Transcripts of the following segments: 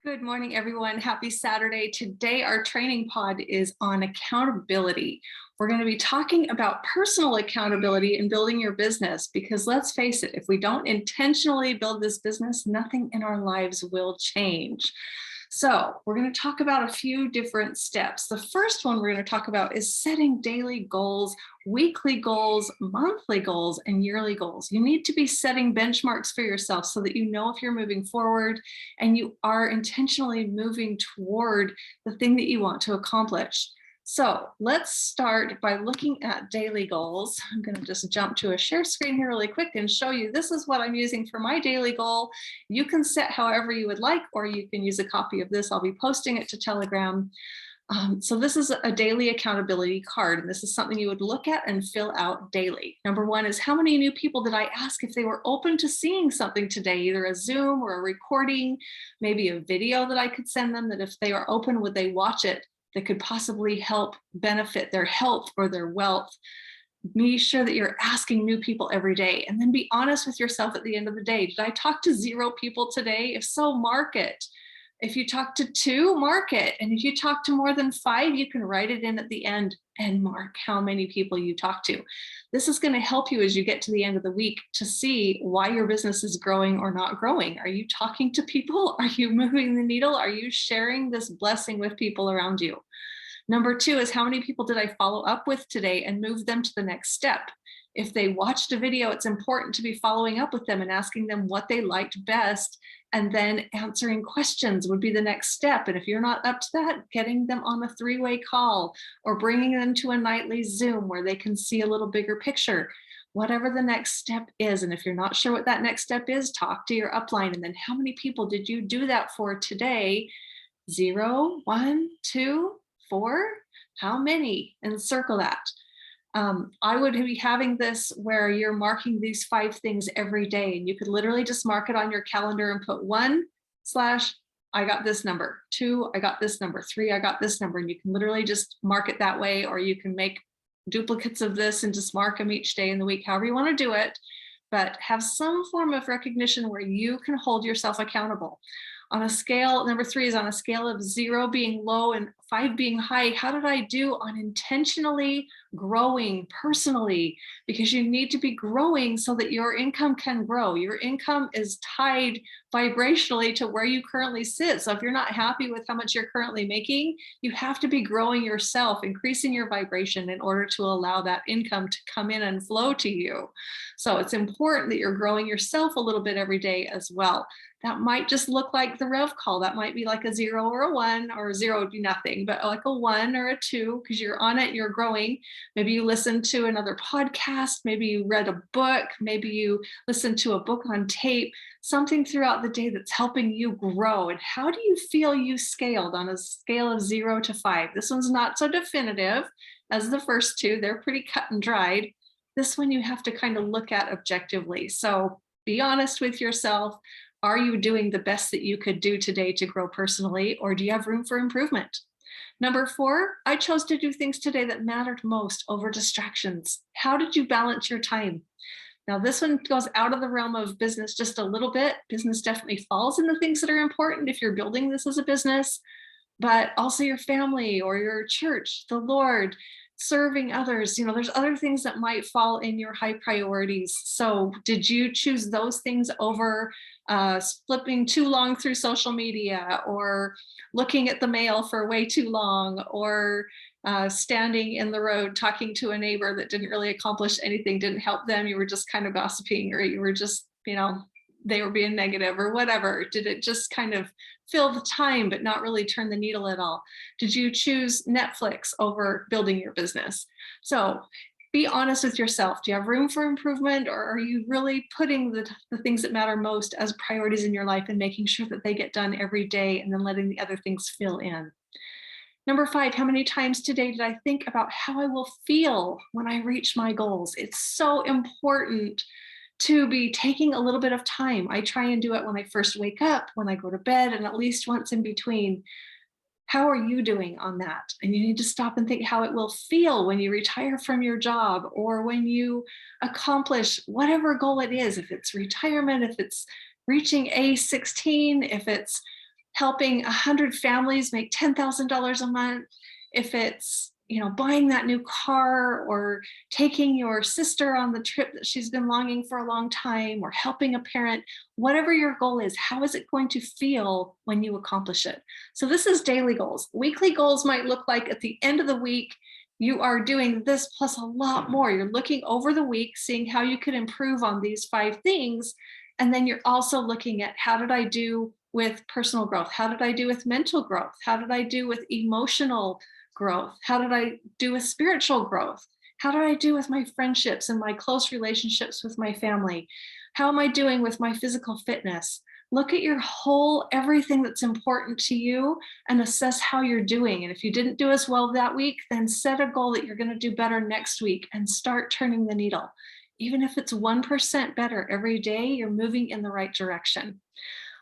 Good morning, everyone. Happy Saturday. Today, our training pod is on accountability. We're going to be talking about personal accountability in building your business because let's face it, if we don't intentionally build this business, nothing in our lives will change. So we're going to talk about a few different steps. The first one we're going to talk about is setting daily goals, weekly goals, monthly goals, and yearly goals. You need to be setting benchmarks for yourself so that you know if you're moving forward and you are intentionally moving toward the thing that you want to accomplish. So let's start by looking at daily goals. I'm going to just jump to a share screen here really quick and show you this is what I'm using for my daily goal. You can set however you would like, or you can use a copy of this. I'll be posting it to Telegram. So this is a daily accountability card, and this is something you would look at and fill out daily. Number one is how many new people did I ask if they were open to seeing something today, either a Zoom or a recording, maybe a video that I could send them, that if they are open, would they watch it, that could possibly help benefit their health or their wealth. Be sure that you're asking new people every day, and then be honest with yourself at the end of the day. Did I talk to 0 people today? If so, mark it. If you talk to 2, mark it. And if you talk to more than 5, you can write it in at the end and mark how many people you talk to. This is going to help you as you get to the end of the week to see why your business is growing or not growing. Are you talking to people? Are you moving the needle? Are you sharing this blessing with people around you? Number 2 is how many people did I follow up with today and move them to the next step? If they watched a video, it's important to be following up with them and asking them what they liked best, and then answering questions would be the next step. And if you're not up to that, getting them on a 3-way call or bringing them to a nightly Zoom where they can see a little bigger picture, whatever the next step is. And if you're not sure what that next step is, talk to your upline. And then how many people did you do that for today? 0, 1, 2, 4? How many? And circle that. I would be having this where you're marking these 5 things every day, and you could literally just mark it on your calendar and put 1/ I got this number, 2, I got this number, 3, I got this number. And you can literally just mark it that way, or you can make duplicates of this and just mark them each day in the week, however you want to do it, but have some form of recognition where you can hold yourself accountable. On a scale, number 3 is on a scale of 0 being low and 5 being high. How did I do on intentionally growing personally? Because you need to be growing so that your income can grow. Your income is tied vibrationally to where you currently sit. So if you're not happy with how much you're currently making, you have to be growing yourself, increasing your vibration in order to allow that income to come in and flow to you. So it's important that you're growing yourself a little bit every day as well. That might just look like the rev call. That might be like a 0 or a 1, or 0 would be nothing, but like a 1 or a 2, because you're on it, you're growing. Maybe you listened to another podcast, maybe you read a book, maybe you listened to a book on tape, something throughout the day that's helping you grow. And how do you feel you scaled on a scale of 0 to 5? This one's not so definitive as the first 2. They're pretty cut and dried. This one you have to kind of look at objectively. So be honest with yourself. Are you doing the best that you could do today to grow personally, or do you have room for improvement? Number 4, I chose to do things today that mattered most over distractions. How did you balance your time? Now, this one goes out of the realm of business just a little bit. Business definitely falls in the things that are important if you're building this as a business, but also your family or your church, the Lord, serving others. There's other things that might fall in your high priorities. So did you choose those things over flipping too long through social media, or looking at the mail for way too long, or standing in the road talking to a neighbor that didn't really accomplish anything, didn't help them, you were just kind of gossiping, or you were just, they were being negative or whatever? Did it just kind of fill the time but not really turn the needle at all? Did you choose Netflix over building your business? So be honest with yourself. Do you have room for improvement, or are you really putting the things that matter most as priorities in your life and making sure that they get done every day, and then letting the other things fill in? Number 5, how many times today did I think about how I will feel when I reach my goals? It's so important to be taking a little bit of time. I try and do it when I first wake up, when I go to bed, and at least once in between. How are you doing on that? And you need to stop and think how it will feel when you retire from your job, or when you accomplish whatever goal it is. If it's retirement, if it's reaching A16, if it's helping 100 families make $10,000 a month, if it's, buying that new car, or taking your sister on the trip that she's been longing for a long time, or helping a parent, whatever your goal is, how is it going to feel when you accomplish it? So this is daily goals. Weekly goals might look like at the end of the week, you are doing this plus a lot more. You're looking over the week, seeing how you could improve on these 5 things. And then you're also looking at, how did I do with personal growth? How did I do with mental growth? How did I do with emotional growth? How did I do with spiritual growth? How did I do with my friendships and my close relationships with my family? How am I doing with my physical fitness? Look at your whole, everything that's important to you, and assess how you're doing. And if you didn't do as well that week, then set a goal that you're going to do better next week and start turning the needle. Even if it's 1% better every day, you're moving in the right direction.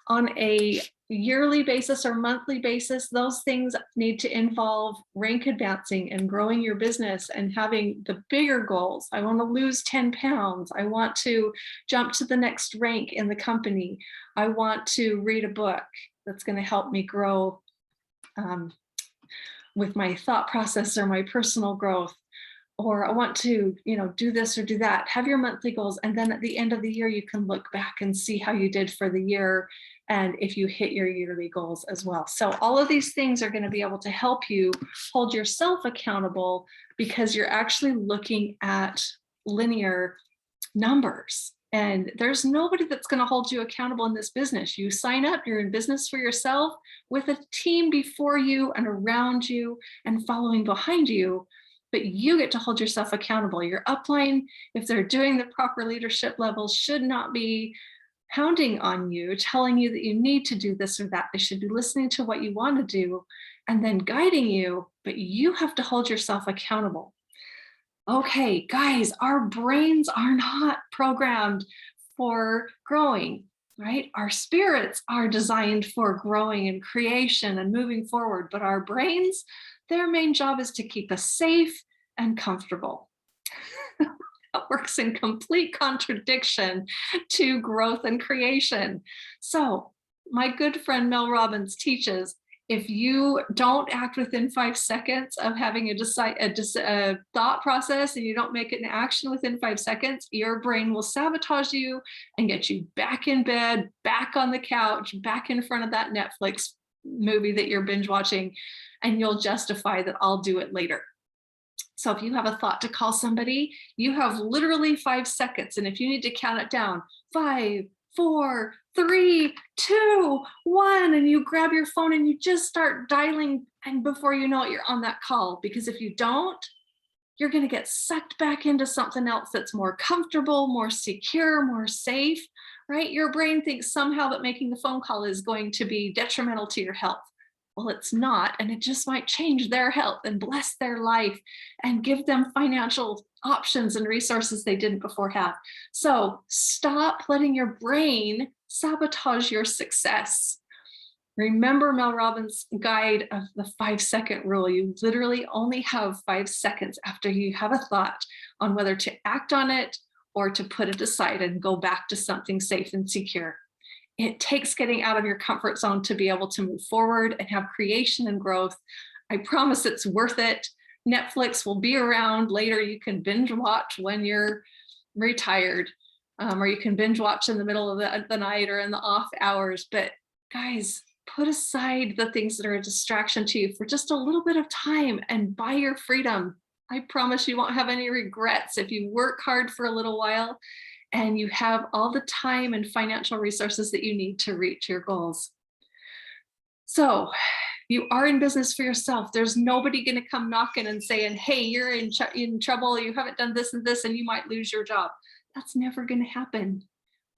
On a yearly basis or monthly basis, those things need to involve rank advancing and growing your business and having the bigger goals. I want to lose 10 pounds. I want to jump to the next rank in the company. I want to read a book that's going to help me grow with my thought process or my personal growth. Or I want to, do this or do that. Have your monthly goals. And then at the end of the year, you can look back and see how you did for the year, and if you hit your yearly goals as well. So all of these things are going to be able to help you hold yourself accountable, because you're actually looking at linear numbers. And there's nobody that's going to hold you accountable in this business. You sign up, you're in business for yourself with a team before you and around you and following behind you. But you get to hold yourself accountable. Your upline, if they're doing the proper leadership levels, should not be hounding on you, telling you that you need to do this or that. They should be listening to what you want to do and then guiding you, but you have to hold yourself accountable. Okay, guys, our brains are not programmed for growing, right? Our spirits are designed for growing and creation and moving forward, but our brains, their main job is to keep us safe and comfortable. That works in complete contradiction to growth and creation. So my good friend Mel Robbins teaches, if you don't act within 5 seconds of having a thought process, and you don't make an action within 5 seconds, your brain will sabotage you and get you back in bed, back on the couch, back in front of that Netflix movie that you're binge watching, and you'll justify that I'll do it later. So if you have a thought to call somebody, you have literally 5 seconds. And if you need to count it down, 5, 4, 3, 2, 1, and you grab your phone and you just start dialing, and before you know it, you're on that call. Because if you don't, you're going to get sucked back into something else that's more comfortable, more secure, more safe, right? Your brain thinks somehow that making the phone call is going to be detrimental to your health. Well, it's not, and it just might change their health and bless their life and give them financial options and resources they didn't before have. So stop letting your brain sabotage your success. Remember Mel Robbins' guide of the 5-second rule. You literally only have 5 seconds after you have a thought on whether to act on it or to put it aside and go back to something safe and secure. It takes getting out of your comfort zone to be able to move forward and have creation and growth. I promise it's worth it. Netflix will be around later. You can binge watch when you're retired, or you can binge watch in the middle of the night or in the off hours. But guys, put aside the things that are a distraction to you for just a little bit of time and buy your freedom. I promise you won't have any regrets if you work hard for a little while and you have all the time and financial resources that you need to reach your goals. So you are in business for yourself. There's nobody going to come knocking and saying, hey, you're in trouble. You haven't done this and this, and you might lose your job. That's never going to happen.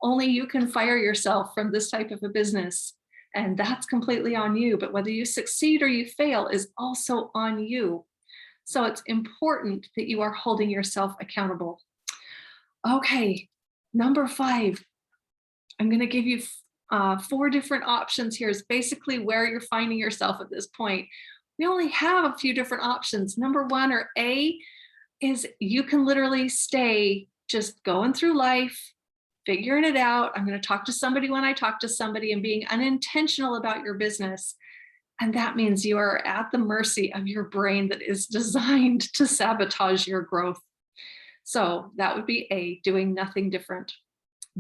Only you can fire yourself from this type of a business. And that's completely on you. But whether you succeed or you fail is also on you. So it's important that you are holding yourself accountable. Okay, number 5, I'm going to give you 4 different options here. Is basically where you're finding yourself at this point. We only have a few different options. Number 1, or A, is you can literally stay just going through life, figuring it out. I'm going to talk to somebody when I talk to somebody, and being unintentional about your business. And that means you are at the mercy of your brain that is designed to sabotage your growth. So that would be A, doing nothing different.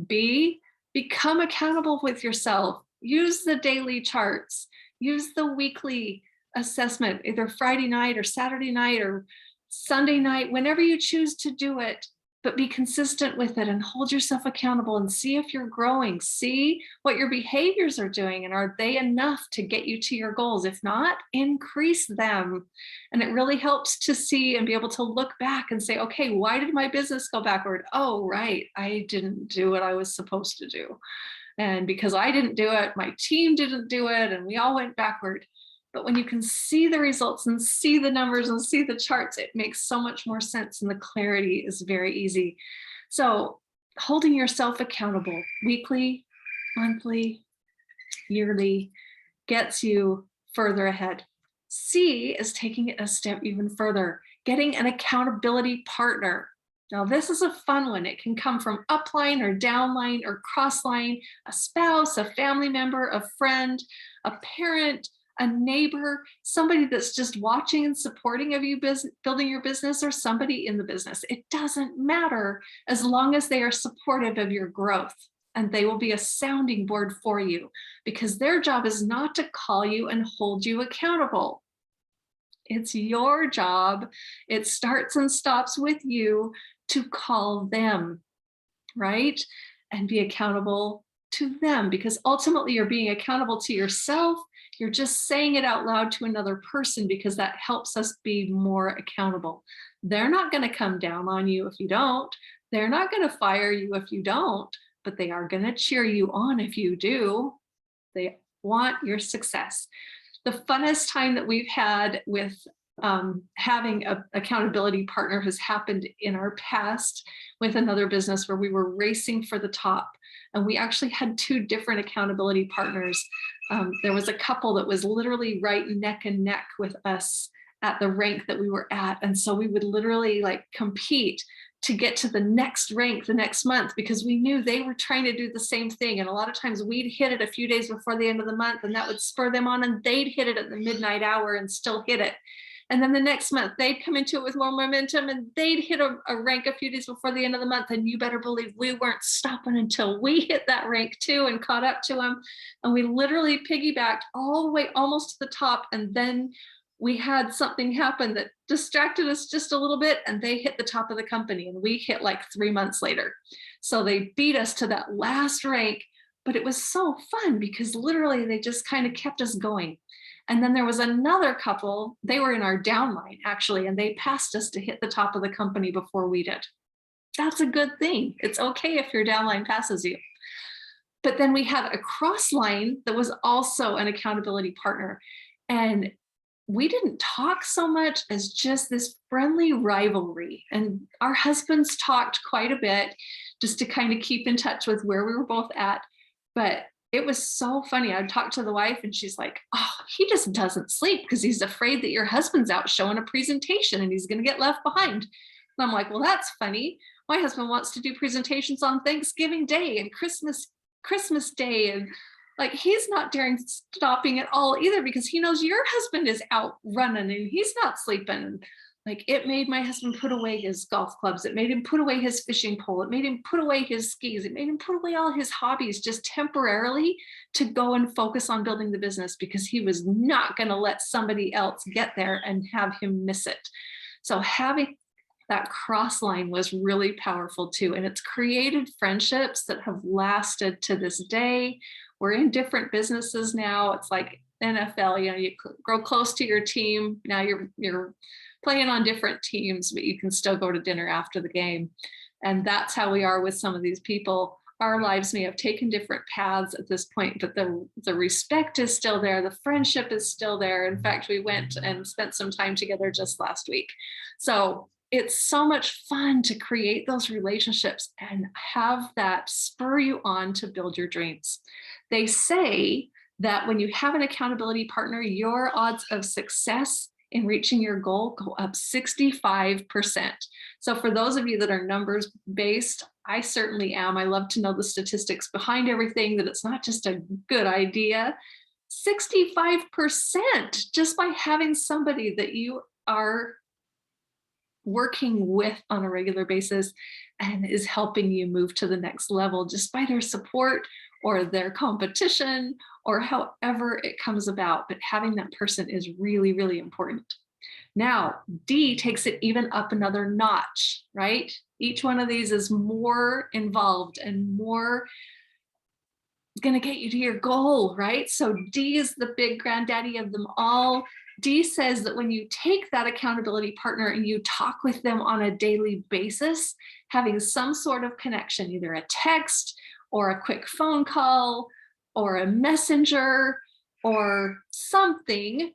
B, become accountable with yourself. Use the daily charts, use the weekly assessment, either Friday night or Saturday night or Sunday night, whenever you choose to do it, but be consistent with it and hold yourself accountable and see if you're growing. See what your behaviors are doing, and are they enough to get you to your goals? If not, increase them. And it really helps to see and be able to look back and say, okay, why did my business go backward? Oh, right, I didn't do what I was supposed to do. And because I didn't do it, my team didn't do it, and we all went backward. But when you can see the results and see the numbers and see the charts, it makes so much more sense, and the clarity is very easy. So holding yourself accountable weekly, monthly, yearly gets you further ahead. C is taking it a step even further, getting an accountability partner. Now, this is a fun one. It can come from upline or downline or crossline, a spouse, a family member, a friend, a parent, a neighbor, somebody that's just watching and supporting of you building your business, or somebody in the business. It doesn't matter, as long as they are supportive of your growth, and they will be a sounding board for you, because their job is not to call you and hold you accountable. It's your job. It starts and stops with you to call them, right? And be accountable to them, because ultimately you're being accountable to yourself. You're just saying it out loud to another person, because that helps us be more accountable. They're not going to come down on you if you don't. They're not going to fire you if you don't, but they are going to cheer you on if you do. They want your success. The funnest time that we've had with having an accountability partner has happened in our past with another business where we were racing for the top. And we actually had two different accountability partners. There was a couple that was literally right neck and neck with us at the rank that we were at. And so we would literally like compete to get to the next rank the next month, because we knew they were trying to do the same thing. And a lot of times we'd hit it a few days before the end of the month, and that would spur them on, and they'd hit it at the midnight hour and still hit it. And then the next month they'd come into it with more momentum, and they'd hit a rank a few days before the end of the month. And you better believe we weren't stopping until we hit that rank too and caught up to them. And we literally piggybacked all the way almost to the top. And then we had something happen that distracted us just a little bit, and they hit the top of the company, and we hit like 3 months later. So they beat us to that last rank, but it was so fun because literally they just kind of kept us going. And then there was another couple, they were in our downline actually, and they passed us to hit the top of the company before we did. That's a good thing. It's okay if your downline passes you. But then we had a cross line that was also an accountability partner. And we didn't talk so much as just this friendly rivalry. And our husbands talked quite a bit just to kind of keep in touch with where we were both at. But it was so funny. I'd talk to the wife and she's like, oh, he just doesn't sleep because he's afraid that your husband's out showing a presentation and he's going to get left behind. And I'm like, well, that's funny. My husband wants to do presentations on Thanksgiving Day and Christmas Day, and like he's not daring stopping at all either, because he knows your husband is out running and he's not sleeping. Like, it made my husband put away his golf clubs. It made him put away his fishing pole. It made him put away his skis. It made him put away all his hobbies just temporarily to go and focus on building the business, because he was not going to let somebody else get there and have him miss it. So having that cross line was really powerful too. And it's created friendships that have lasted to this day. We're in different businesses now. It's like NFL, you grow close to your team. Now you're playing on different teams, but you can still go to dinner after the game. And that's how we are with some of these people. Our lives may have taken different paths at this point, but the respect is still there. The friendship is still there. In fact, we went and spent some time together just last week. So it's so much fun to create those relationships and have that spur you on to build your dreams. They say that when you have an accountability partner, your odds of success in reaching your goal go up 65%. So for those of you that are numbers based, I certainly am. I love to know the statistics behind everything, that it's not just a good idea. 65% just by having somebody that you are working with on a regular basis and is helping you move to the next level just by their support or their competition or however it comes about. But having that person is really, really important. Now, D takes it even up another notch, right? Each one of these is more involved and more going to get you to your goal, right? So D is the big granddaddy of them all. D says that when you take that accountability partner and you talk with them on a daily basis, having some sort of connection, either a text or a quick phone call or a messenger or something.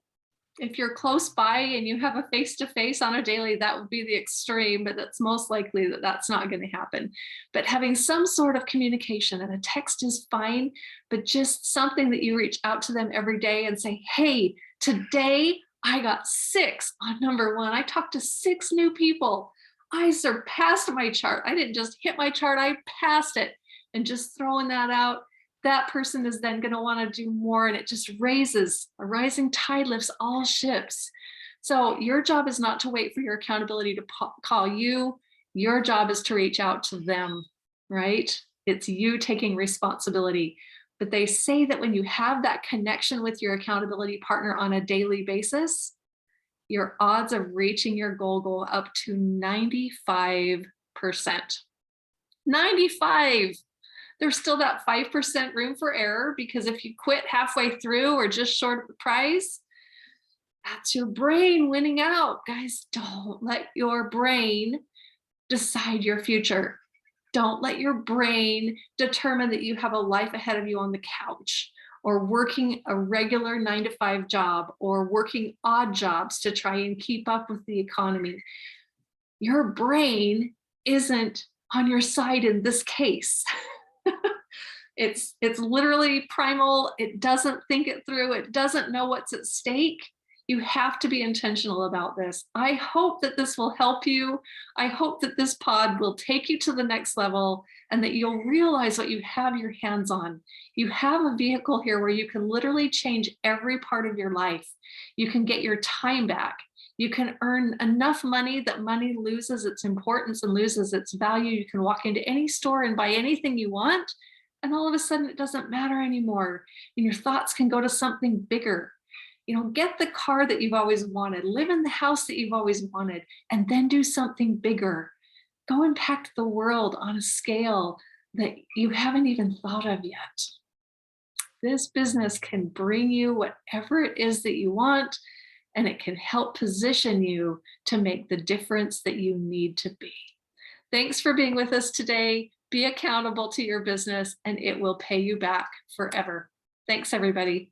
If you're close by and you have a face-to-face on a daily, that would be the extreme, but that's most likely that that's not going to happen. But having some sort of communication, and a text is fine, but just something that you reach out to them every day and say, hey, today I got 6 on number 1. I talked to 6 new people. I surpassed my chart. I didn't just hit my chart, I passed it. And just throwing that out, that person is then going to want to do more, and it just raises. A rising tide lifts all ships. So your job is not to wait for your accountability to call you. Your job is to reach out to them, right? It's you taking responsibility. But they say that when you have that connection with your accountability partner on a daily basis, your odds of reaching your goal go up to 95%. 95. There's still that 5% room for error, because if you quit halfway through or just short of the prize, that's your brain winning out. Guys, don't let your brain decide your future. Don't let your brain determine that you have a life ahead of you on the couch, or working a regular 9-to-5 job, or working odd jobs to try and keep up with the economy. Your brain isn't on your side in this case. It's literally primal. It doesn't think it through. It doesn't know what's at stake. You have to be intentional about this. I hope that this will help you. I hope that this pod will take you to the next level, and that you'll realize what you have your hands on. You have a vehicle here where you can literally change every part of your life. You can get your time back. You can earn enough money that money loses its importance and loses its value. You can walk into any store and buy anything you want, and all of a sudden it doesn't matter anymore. And your thoughts can go to something bigger. Get the car that you've always wanted, live in the house that you've always wanted, and then do something bigger. Go impact the world on a scale that you haven't even thought of yet. This business can bring you whatever it is that you want, and it can help position you to make the difference that you need to be. Thanks for being with us today. Be accountable to your business, and it will pay you back forever. Thanks, everybody.